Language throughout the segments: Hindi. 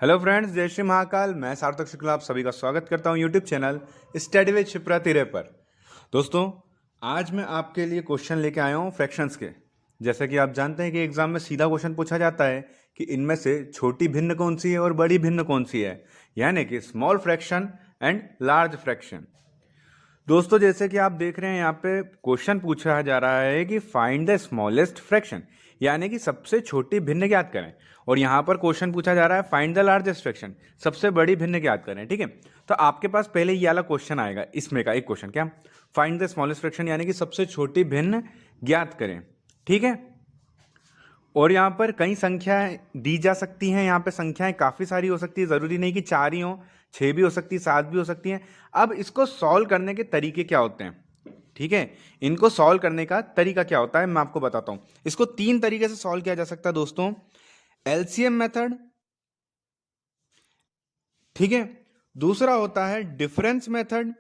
हेलो फ्रेंड्स, जय श्री महाकाल। मैं सार्थक शुक्ला आप सभी का स्वागत करता हूं YouTube channel study with Shipra तिरे पर। दोस्तों, आज मैं आपके लिए क्वेश्चन लेके आया हूं फ्रैक्शंस के। जैसे कि आप जानते हैं कि एग्जाम में सीधा क्वेश्चन पूछा जाता है कि इनमें से छोटी भिन्न कौन सी है और बड़ी भिन्न कौन सी है, यानी कि small fraction and large fraction. दोस्तों, जैसे कि आप देख रहे हैं यहाँ पे क्वेश्चन पूछा जा रहा है कि फाइंड द स्मॉलेस्ट फ्रैक्शन, यानी कि सबसे छोटी भिन्न ज्ञात करें। और यहाँ पर क्वेश्चन पूछा जा रहा है फाइंड द लार्जेस्ट फ्रैक्शन, सबसे बड़ी भिन्न ज्ञात करें। ठीक है, तो आपके पास पहले ये वाला क्वेश्चन आएगा, इसमें का एक क्वेश्चन क्या, फाइंड द स्मॉलेस्ट फ्रैक्शन, यानी कि सबसे छोटी भिन्न ज्ञात करें। ठीक है, और यहाँ पर कई संख्याएं दी जा सकती हैं। यहाँ पे संख्याएं काफ़ी सारी हो सकती है, ज़रूरी नहीं कि 4 ही हो, 6 भी हो सकती है, 7 भी हो सकती हैं। अब इसको सॉल्व करने के तरीके क्या होते हैं, ठीक है, इनको सॉल्व करने का तरीका क्या होता है मैं आपको बताता हूँ। इसको 3 तरीके से सॉल्व किया जा सकता है दोस्तों। एलसीएम मेथड, ठीक है, दूसरा होता है डिफरेंस मेथड,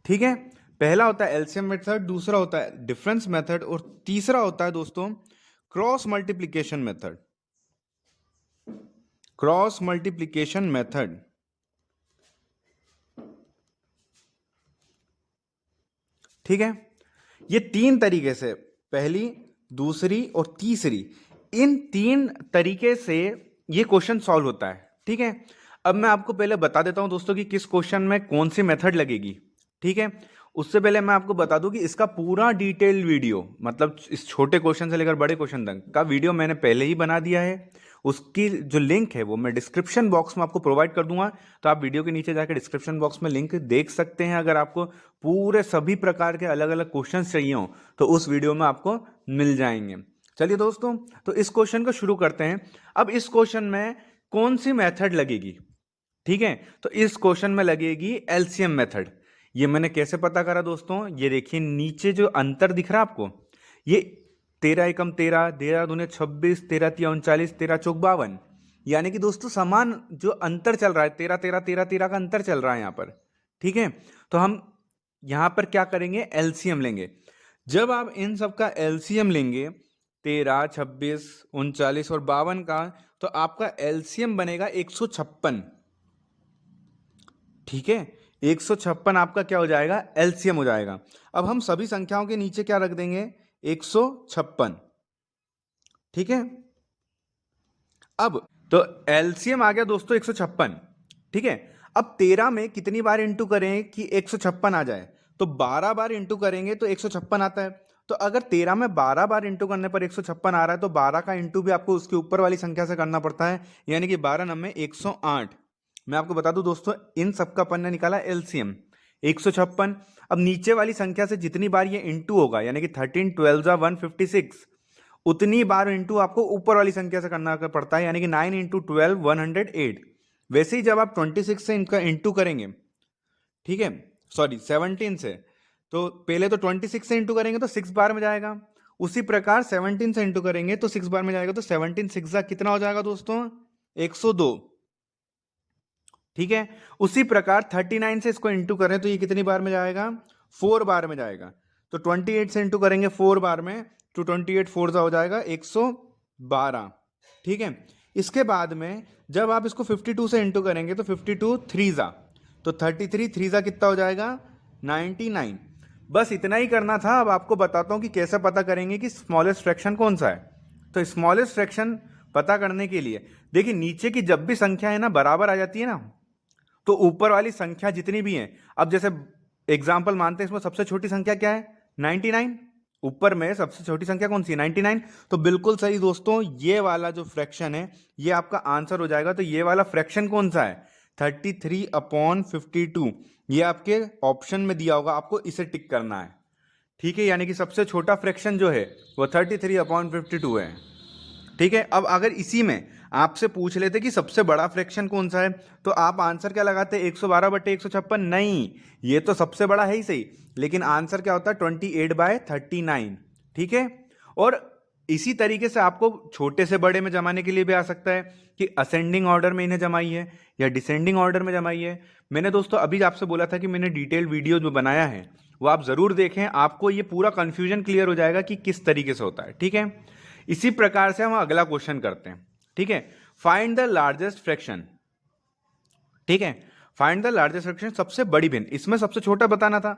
ठीक है, पहला होता है एलसीएम मेथड, दूसरा होता है डिफरेंस मेथड, और तीसरा होता है दोस्तों cross multiplication method. Cross multiplication method, ठीक है, ये 3 तरीके से, पहली, दूसरी और तीसरी, इन 3 तरीके से ये क्वेश्चन सॉल्व होता है। ठीक है, अब मैं आपको पहले बता देता हूं दोस्तों कि किस क्वेश्चन में कौन सी मेथड लगेगी। ठीक है, उससे पहले मैं आपको बता दूं कि इसका पूरा डिटेल वीडियो, मतलब इस छोटे क्वेश्चन से लेकर बड़े क्वेश्चन तक का वीडियो मैंने पहले ही बना दिया है। उसकी जो लिंक है वो मैं डिस्क्रिप्शन बॉक्स में आपको प्रोवाइड कर दूंगा, तो आप वीडियो के नीचे जाकर डिस्क्रिप्शन बॉक्स में लिंक देख सकते हैं। अगर आपको पूरे सभी प्रकार के अलग अलग क्वेश्चन चाहिए हो तो उस वीडियो में आपको मिल जाएंगे। चलिए दोस्तों, तो इस क्वेश्चन को शुरू करते हैं। अब इस क्वेश्चन में कौन सी मेथड लगेगी, ठीक है, तो इस क्वेश्चन में लगेगी एलसीएम मेथड। ये मैंने कैसे पता करा दोस्तों, ये देखिए नीचे जो अंतर दिख रहा है आपको, ये 13 एकम 13, 13 दूने 26, 13 तिया 39, 13 चौक 52, यानी कि दोस्तों समान जो अंतर चल रहा है, 13 13 13 13 का अंतर चल रहा है यहाँ पर। ठीक है, तो हम यहाँ पर क्या करेंगे, एलसीएम लेंगे। जब आप इन सब का एलसीएम लेंगे, 13, 26, 39 और 52 का, तो आपका एलसीएम बनेगा 156। ठीक है, 156 आपका क्या हो जाएगा, एलसीएम हो जाएगा। अब हम सभी संख्याओं के नीचे क्या रख देंगे, 156। ठीक है, अब तो एलसीएम आ गया दोस्तों 156। ठीक है, अब 13 में कितनी बार इंटू करें कि 156 आ जाए, तो 12 बार इंटू करेंगे तो 156 आता है। तो अगर 13 में 12 बार इंटू करने पर 156 आ रहा है, तो 12 का इंटू भी आपको उसके ऊपर वाली संख्या से करना पड़ता है, यानी कि 12 नंबर 108। मैं आपको बता दूं दोस्तों, इन सबका अपन ने निकाला एलसीएम 156। अब नीचे वाली संख्या से जितनी बार ये इंटू होगा, यानी कि 13 12 156, उतनी बार इंटू आपको ऊपर वाली संख्या से करना पड़ता है, यानी कि 9 इंटू 12 108। वैसे ही जब आप 26 से इनका इंटू करेंगे, ठीक है, सॉरी 17 से, तो पहले तो 26 से इंटू करेंगे तो 6 बार में जाएगा, उसी प्रकार 17 से इंटू करेंगे तो 6 बार में जाएगा, तो 17 6 कितना हो जाएगा दोस्तों, 102। ठीक है, उसी प्रकार 39 से इसको इंटू करें तो ये कितनी बार में जाएगा, 4 बार में जाएगा। तो 28 से इंटू करेंगे 4 बार में, तो 28 4 हो जाएगा 112। ठीक है, इसके बाद में जब आप इसको 52 से इंटू करेंगे तो 52 3 तो 33 3 कितना हो जाएगा, 99। बस इतना ही करना था। अब आपको बताता हूं कि कैसे पता करेंगे कि स्मॉलेस्ट फ्रैक्शन कौन सा है। तो स्मॉलेस्ट फ्रैक्शन पता करने के लिए देखिए, नीचे की जब भी संख्या है ना बराबर आ जाती है ना, तो ऊपर वाली संख्या जितनी भी है, अब जैसे एग्जाम्पल मानते हैं इसमें सबसे छोटी संख्या क्या है, 99। ऊपर में सबसे छोटी संख्या कौन सी है, 99। तो बिल्कुल सही दोस्तों, ये वाला जो फ्रैक्शन है ये आपका आंसर हो जाएगा। तो ये वाला फ्रैक्शन कौन सा है, 33/52। ये आपके ऑप्शन में दिया होगा, आपको इसे टिक करना है। ठीक है, यानी कि सबसे छोटा फ्रैक्शन जो है वो 33/52 है। ठीक है, अब अगर इसी में आपसे पूछ लेते कि सबसे बड़ा फ्रैक्शन कौन सा है, तो आप आंसर क्या लगाते, 112/156। नहीं, ये तो सबसे बड़ा है ही सही, लेकिन आंसर क्या होता है, 28/39। ठीक है, और इसी तरीके से आपको छोटे से बड़े में जमाने के लिए भी आ सकता है कि असेंडिंग ऑर्डर में इन्हें जमाइए या डिसेंडिंग ऑर्डर में जमाइए। मैंने दोस्तों अभी आपसे बोला था कि मैंने डिटेल वीडियो जो बनाया है वो आप जरूर देखें, आपको ये पूरा कंफ्यूजन क्लियर हो जाएगा कि किस तरीके से होता है। ठीक है, इसी प्रकार से हम अगला क्वेश्चन करते हैं। ठीक है, फाइंड द लार्जेस्ट फ्रैक्शन। ठीक है, फाइंड द लार्जेस्ट फ्रैक्शन, सबसे बड़ी भिन्न, इसमें सबसे छोटा बताना था।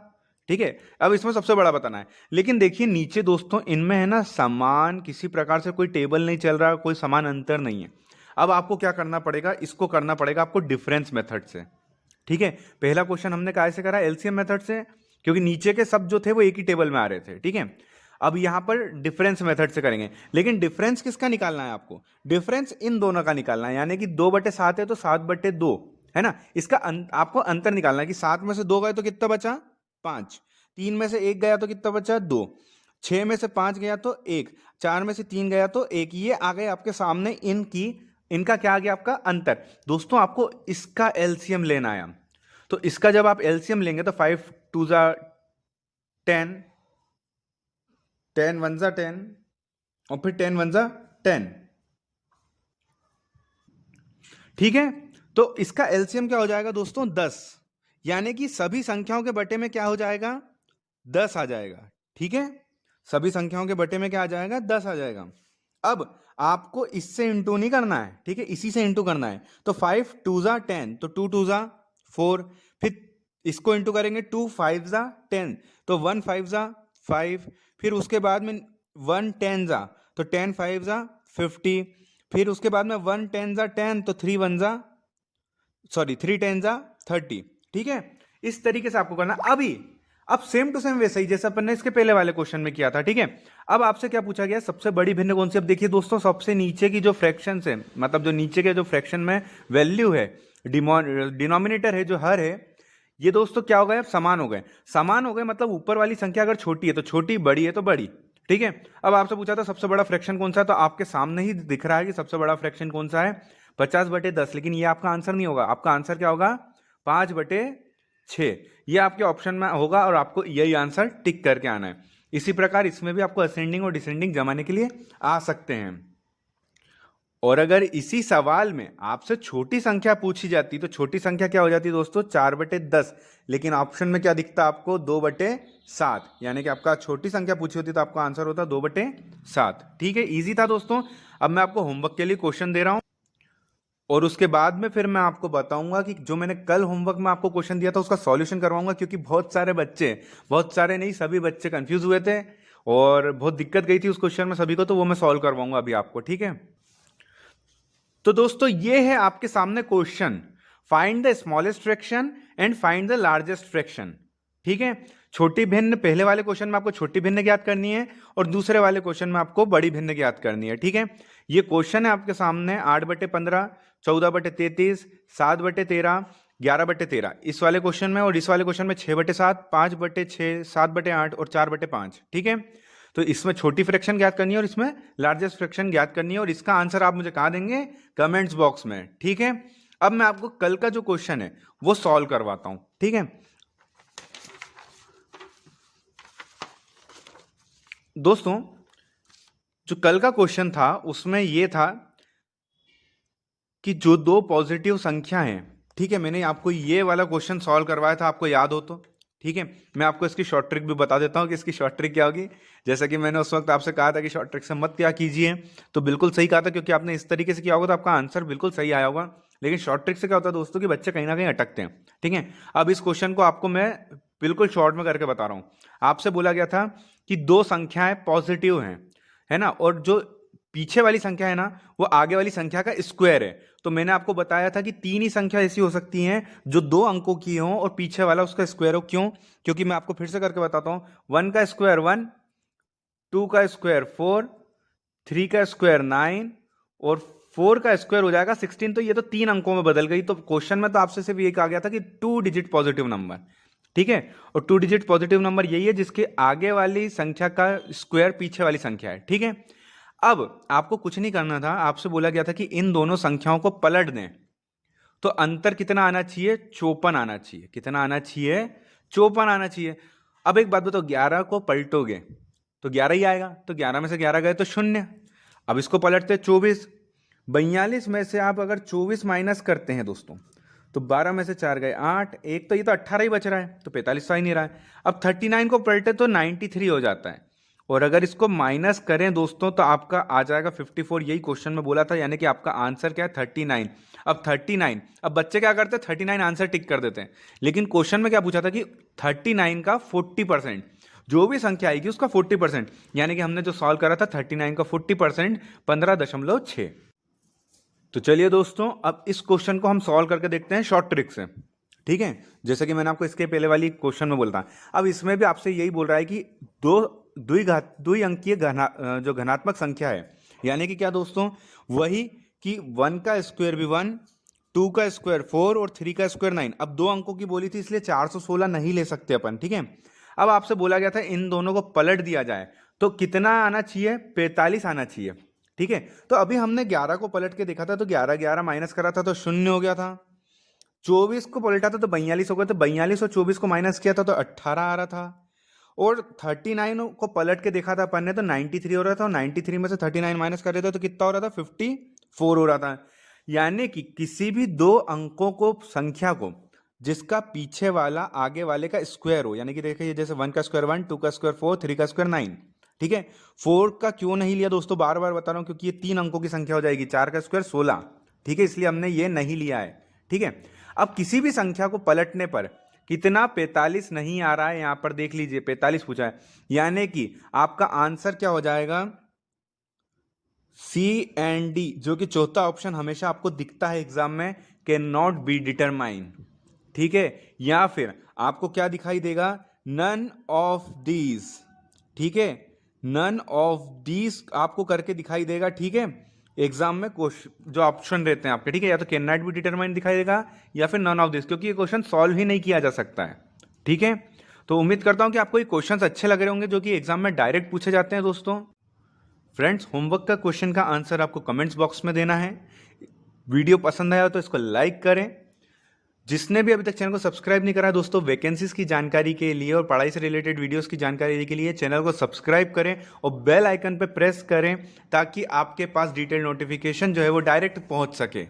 ठीक है, अब इसमें सबसे बड़ा बताना है। लेकिन देखिए नीचे दोस्तों, इनमें है ना समान, किसी प्रकार से कोई टेबल नहीं चल रहा, कोई समान अंतर नहीं है। अब आपको क्या करना पड़ेगा, इसको करना पड़ेगा आपको डिफरेंस मेथड से। ठीक है, पहला क्वेश्चन हमने कैसे करा, एलसीएम मेथड से, क्योंकि नीचे के सब जो थे वो एक ही टेबल में आ रहे थे। ठीक है, अब यहां पर डिफरेंस मेथड से करेंगे। लेकिन डिफरेंस किसका निकालना है आपको, डिफरेंस इन दोनों का निकालना है, यानी कि 2/7 है तो 7/2 है ना, इसका आपको अंतर निकालना है कि 7 में से 2 गए तो कितना बचा 5, 3 में से 1 गया तो कितना बचा 2, 6 में से 5 गया तो 1, 4 में से 3 गया तो 1। ये आ गए आपके सामने इनका क्या आ गया आपका अंतर। दोस्तों आपको इसका एलसीएम लेना है, तो इसका जब आप एलसीएम लेंगे तो 5 2 जा 10, 10 1 जा 10 और फिर 10 1 जा 10। ठीक है, तो इसका एलसीएम क्या हो जाएगा दोस्तों 10, यानी कि सभी संख्याओं के बटे में क्या हो जाएगा 10 आ जाएगा। ठीक है, सभी संख्याओं के बटे में क्या आ जाएगा 10 आ जाएगा। अब आपको इससे इंटू नहीं करना है, ठीक है, इसी से इंटू करना है। तो 5 2 जा 10 तो 2 2 जा 4, फिर इसको इंटू करेंगे 2 5 जा 10 तो 1 5 जा 5, फिर उसके बाद में 1 10 जा तो 10 5 जा 50, फिर उसके बाद में 1 10 जा 10 तो 3 1 जा 3 10 जा 30। ठीक है, इस तरीके से आपको करना। अब सेम टू सेम वैसे ही जैसे अपन ने इसके पहले वाले क्वेश्चन में किया था। ठीक है, अब आपसे क्या पूछा गया, सबसे बड़ी भिन्न कौन सी। अब देखिए दोस्तों, सबसे नीचे की जो फ्रैक्शन है, मतलब जो नीचे के जो फ्रैक्शन में वैल्यू है, डिनोमिनेटर है, जो हर है, ये दोस्तों क्या हो गए, अब समान हो गए। समान हो गए मतलब ऊपर वाली संख्या अगर छोटी है तो छोटी, बड़ी है तो बड़ी। ठीक है, अब आपसे पूछा था सबसे बड़ा फ्रैक्शन कौन सा है, तो आपके सामने ही दिख रहा है कि सबसे बड़ा फ्रैक्शन कौन सा है, 50/10। लेकिन ये आपका आंसर नहीं होगा, आपका आंसर क्या होगा 5/6। ये आपके ऑप्शन में होगा और आपको यही आंसर टिक करके आना है। इसी प्रकार इसमें भी आपको असेंडिंग और डिसेंडिंग जमाने के लिए आ सकते हैं। और अगर इसी सवाल में आपसे छोटी संख्या पूछी जाती तो छोटी संख्या क्या हो जाती दोस्तों 4/10, लेकिन ऑप्शन में क्या दिखता आपको 2/7, यानी कि आपका छोटी संख्या पूछी होती तो आपका आंसर होता 2/7। ठीक है, इजी था दोस्तों। अब मैं आपको होमवर्क के लिए क्वेश्चन दे रहा हूं और उसके बाद में फिर मैं आपको बताऊंगा कि जो मैंने कल होमवर्क में आपको क्वेश्चन दिया था उसका सॉल्यूशन करवाऊंगा, क्योंकि बहुत सारे नहीं, सभी बच्चे कंफ्यूज हुए थे और बहुत दिक्कत गई थी उस क्वेश्चन में सभी को, तो वो मैं सॉल्व करवाऊंगा अभी आपको। ठीक है, तो दोस्तों ये है आपके सामने question, find the smallest fraction and find the largest fraction. ठीक है, छोटी भिन्न, पहले वाले क्वेश्चन में आपको छोटी भिन्न ज्ञात करनी है और दूसरे वाले क्वेश्चन में आपको बड़ी भिन्न ज्ञात करनी है। ठीक है, ये क्वेश्चन है आपके सामने 8/15, 14/33, 7/13, 11/13 इस वाले क्वेश्चन में, और इस वाले क्वेश्चन में 6/7, 5/6, 7/8 और 4/5। ठीक है, तो इसमें छोटी फ्रैक्शन ज्ञात करनी है और इसमें लार्जेस्ट फ्रैक्शन ज्ञात करनी है, और इसका आंसर आप मुझे कहाँ देंगे, कमेंट्स बॉक्स में। ठीक है, अब मैं आपको कल का जो क्वेश्चन है वो सॉल्व करवाता हूं। ठीक है दोस्तों, जो कल का क्वेश्चन था उसमें यह था कि जो दो पॉजिटिव संख्या हैं, ठीक है, मैंने आपको ये वाला क्वेश्चन सॉल्व करवाया था, आपको याद हो तो। ठीक है, मैं आपको इसकी शॉर्ट ट्रिक भी बता देता हूँ कि इसकी शॉर्ट ट्रिक क्या होगी। जैसा कि मैंने उस वक्त आपसे कहा था कि शॉर्ट ट्रिक से मत क्या कीजिए, तो बिल्कुल सही कहा था, क्योंकि आपने इस तरीके से किया होगा तो आपका आंसर बिल्कुल सही आया होगा। लेकिन शॉर्ट ट्रिक से क्या होता है दोस्तों कि बच्चे कहीं ना कहीं अटकते हैं। ठीक है, अब इस क्वेश्चन को आपको मैं बिल्कुल शॉर्ट में करके बता रहा हूँ। आपसे बोला गया था कि दो संख्याएं पॉजिटिव हैं, है ना, और जो पीछे वाली संख्या है ना वो आगे वाली संख्या का स्क्वायर है। तो मैंने आपको बताया था कि 3 ही संख्या ऐसी हो सकती हैं जो 2 अंकों की हो और पीछे वाला उसका स्क्वायर हो। क्यों? क्योंकि मैं आपको फिर से करके बताता हूं, 1 का स्क्वायर 1, 2 का स्क्वायर 4, 3 का स्क्वायर 9 और 4 का स्क्वायर हो जाएगा 16। तो ये तो 3 अंकों में बदल गई। तो क्वेश्चन में तो आपसे सिर्फ ये कहा गया था कि 2 डिजिट पॉजिटिव नंबर, ठीक है, और 2 डिजिट पॉजिटिव नंबर यही है जिसके आगे वाली संख्या का स्क्वायर पीछे वाली संख्या है। ठीक है, अब आपको कुछ नहीं करना था, आपसे बोला गया था कि इन दोनों संख्याओं को पलट दें। तो अंतर कितना आना चाहिए? 54 आना चाहिए। कितना आना चाहिए? 54 आना चाहिए। अब एक बात बताओ, 11 को पलटोगे तो 11 ही आएगा, तो 11 में से 11 गए तो 0। अब इसको पलटते 24, 42 में से आप अगर 24 माइनस करते हैं दोस्तों तो 12 में से 4 गए 8, एक तो ये तो 18 ही बच रहा है, तो 45 तो आ ही नहीं रहा है। अब 39 को पलटे तो 93 हो जाता है, और अगर इसको माइनस करें दोस्तों तो आपका आ जाएगा 54। यही क्वेश्चन में बोला था, यानी कि आपका आंसर क्या है 39। अब 39, अब बच्चे क्या करते हैं 39 आंसर टिक कर देते हैं, लेकिन क्वेश्चन में क्या पूछा था कि 39 का 40%, जो भी संख्या आएगी उसका 40%, यानी कि हमने जो सॉल्व करा था 39 का 40% 15.6। तो चलिए दोस्तों, अब इस क्वेश्चन को हम सॉल्व करके देखते हैं शॉर्ट ट्रिक से। ठीक है, जैसे कि मैंने आपको इसके पहले वाली क्वेश्चन में बोला था, अब इसमें भी आपसे यही बोल रहा है कि द्वि अंकीय जो घनात्मक संख्या है, यानी कि क्या दोस्तों, वही कि 1 का स्क्वायर भी 1, 2 का स्क्वायर 4 और 3 का स्क्वायर 9। अब 2 अंकों की बोली थी इसलिए 416 नहीं ले सकते अपन। ठीक है, अब आपसे बोला गया था इन दोनों को पलट दिया जाए तो कितना आना चाहिए, 45 आना चाहिए। ठीक है, तो अभी हमने 11 को पलट के देखा था, तो 11 11 माइनस करा था तो 0 हो गया था। 24 को पलटा था तो 42 हो गया, तो 42 और 24 को माइनस किया था तो 18 आ रहा था। और 39 को पलट के देखा था अपन ने तो 93 हो रहा था, और 93 में से 39 माइनस कर रहे थे तो कितना हो रहा था 54 हो रहा था। यानी कि किसी भी दो अंकों को, संख्या को, जिसका पीछे वाला आगे वाले का स्क्वायर हो, यानी कि देखिए जैसे 1 का स्क्वायर 1, 2 का स्क्वायर 4, 3 का स्क्वायर 9। ठीक है, 4 का क्यों नहीं लिया दोस्तों, बार बार बता रहा हूं, क्योंकि ये 3 अंकों की संख्या हो जाएगी, 4 का स्क्वायर 16। ठीक है, इसलिए हमने ये नहीं लिया है। ठीक है, अब किसी भी संख्या को पलटने पर कितना, 45 नहीं आ रहा है, यहां पर देख लीजिए 45 पूछा है, यानी कि आपका आंसर क्या हो जाएगा, सी एंड डी, जो कि चौथा ऑप्शन हमेशा आपको दिखता है एग्जाम में, कैन नॉट बी डिटरमाइन। ठीक है, या फिर आपको क्या दिखाई देगा, नन ऑफ दीज। ठीक है, नन ऑफ दीज आपको करके दिखाई देगा। ठीक है, एग्जाम में जो ऑप्शन रहते हैं आपके, ठीक है, या तो कैन नॉट बी डिटरमाइन दिखाई देगा या फिर नन ऑफ दिस, क्योंकि ये क्वेश्चन सॉल्व ही नहीं किया जा सकता है। ठीक है, तो उम्मीद करता हूं कि आपको ये क्वेश्चंस अच्छे लग रहे होंगे जो कि एग्जाम में डायरेक्ट पूछे जाते हैं दोस्तों। फ्रेंड्स, होमवर्क का क्वेश्चन का आंसर आपको कमेंट्स बॉक्स में देना है। वीडियो पसंद आया तो इसको लाइक करें। जिसने भी अभी तक चैनल को सब्सक्राइब नहीं करा दोस्तों, वैकेंसीज की जानकारी के लिए और पढ़ाई से रिलेटेड वीडियोस की जानकारी के लिए चैनल को सब्सक्राइब करें और बेल आइकन पर प्रेस करें, ताकि आपके पास डिटेल नोटिफिकेशन जो है वो डायरेक्ट पहुंच सके।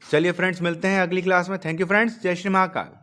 चलिए फ्रेंड्स, मिलते हैं अगली क्लास में। थैंक यू फ्रेंड्स, जय श्री महाकाल।